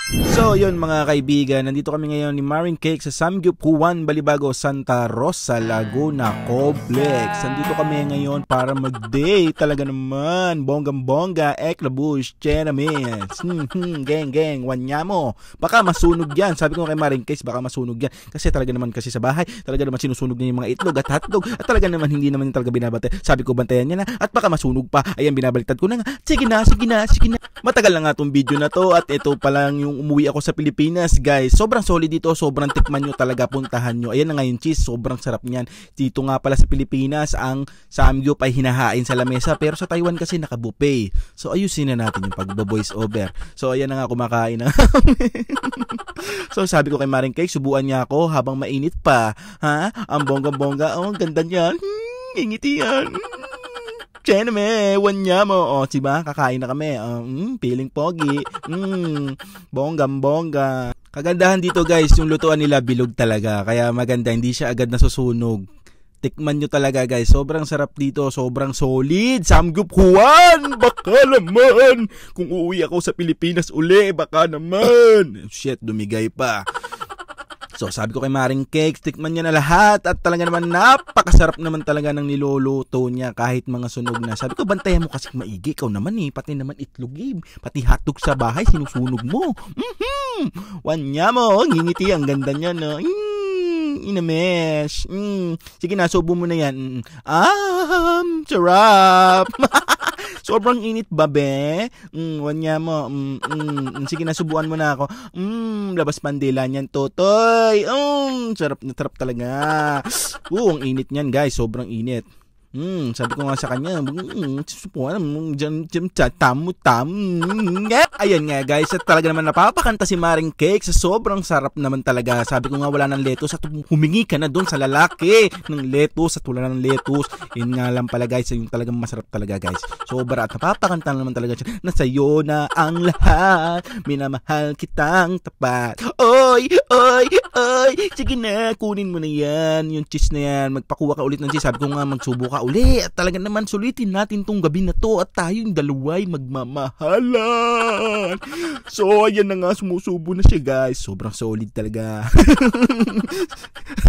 So yun mga kaibigan, nandito kami ngayon ni Maring Cake sa Samgyup Juan Balibago, Santa Rosa, Laguna Complex. Nandito kami ngayon para mag-date talaga naman. Bonggang-bongga, eklabush, chenamis. Geng, wanyamo. Baka masunog yan. Sabi ko kay Maring Cake, baka masunog yan. Kasi talaga naman kasi sa bahay, talaga naman sinusunog niya yung mga itlog at hotdog. At talaga naman hindi naman talaga binabate. Sabi ko bantayan niya na at baka masunog pa. Ayan, binabaliktad ko na nga. Sige na. Matagal na nga tong video na to at ito pa lang yung umuwi ako sa Pilipinas, guys. Sobrang solid dito, sobrang tikman nyo talaga, puntahan nyo. Ayan na nga yung cheese, sobrang sarap niyan. Dito nga pala sa Pilipinas, ang Samgyup ay hinahain sa lamesa, pero sa Taiwan kasi naka-buffet. So ayusin na natin yung pagbo-voice over. So ayan na nga, kumakain na. So sabi ko kay Maring Cake, subuan niya ako habang mainit pa. Ha? Ang bongga-bongga, oh, ganda niyan. Ingiti yan. Cheneme, wanya mo. O, diba? Kakain na kami. Feeling pogi. Bonggang-bongga. Kagandahan dito guys, yung lutuan nila bilog talaga. Kaya maganda, hindi siya agad nasusunog. Tikman nyo talaga guys. Sobrang sarap dito. Sobrang solid. Samgyup Juan! Baka naman! Kung uuwi ako sa Pilipinas uli, baka naman! Shit, dumigay pa. So sabi ko kay Maring Cake, tikman niya na lahat at talaga naman napakasarap naman talaga ng niluluto niya kahit mga sunog na. Sabi ko, bantayan mo kasi maigi, ikaw naman pati naman itlog pati hotdog sa bahay, sinusunog mo. Wanya mo, ngingiti, ang ganda niya no. Inamesh. Sige na, subo mo na yan. Sarap. Sobrang init ba, be? Wanya mo. Sige na, subuan mo na ako. Labas pandila niyan, totoy. Sarap na sarap talaga. Ang init niyan, guys. Sobrang init. Sabi ko nga sa kanya, ayan nga guys, at talaga naman napapakanta si Maring Cake sa sobrang sarap naman talaga. Sabi ko nga wala ng lettuce at humingi ka na doon sa lalaki ng lettuce at wala ng lettuce. Yun nga lang pala guys, yung talagang masarap talaga guys. Sobra at napapakanta naman talaga siya na sa'yo na ang lahat, minamahal kitang tapat. Oy, sige na, kunin mo na yan, yung cheese na yan, magpakuha ka ulit ng cheese. Sabi ko nga magsubo ka uli at talaga naman sulitin natin tong gabi na to at tayong dalaway magmamahalan. So ayan na nga, sumusubo na siya guys. Sobrang solid talaga.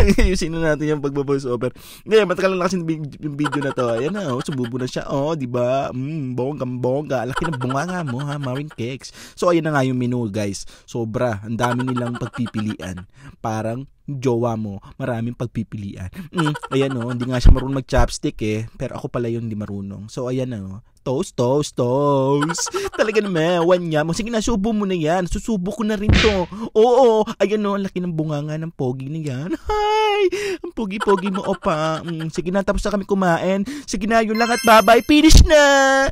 Ayusin na natin yung pagbo-voice over. Ngayon, matagal na kasi yung video na to. Ayan na, sumubo na siya. Diba? Bonggang-bongga. Laki ng bunganga mo ha, Maring Cakes. So ayan na nga yung menu guys. Sobra. Ang dami nilang pagpipilian. Parang jowa mo, maraming pagpipilian. Ayan hindi nga siya marunong mag-chopstick pero ako pala yun hindi marunong. So ayan toast. Talaga naman, wanya mo. Sige na, subo mo na yan. Susubo ko na rin to. Oo, ayan ang laki ng bunganga ng pogi na yan. Hi! Ang pogi-pogi mo, opa. Sige na, tapos na kami kumain. Sige na, yun lang at bye-bye. Finish na!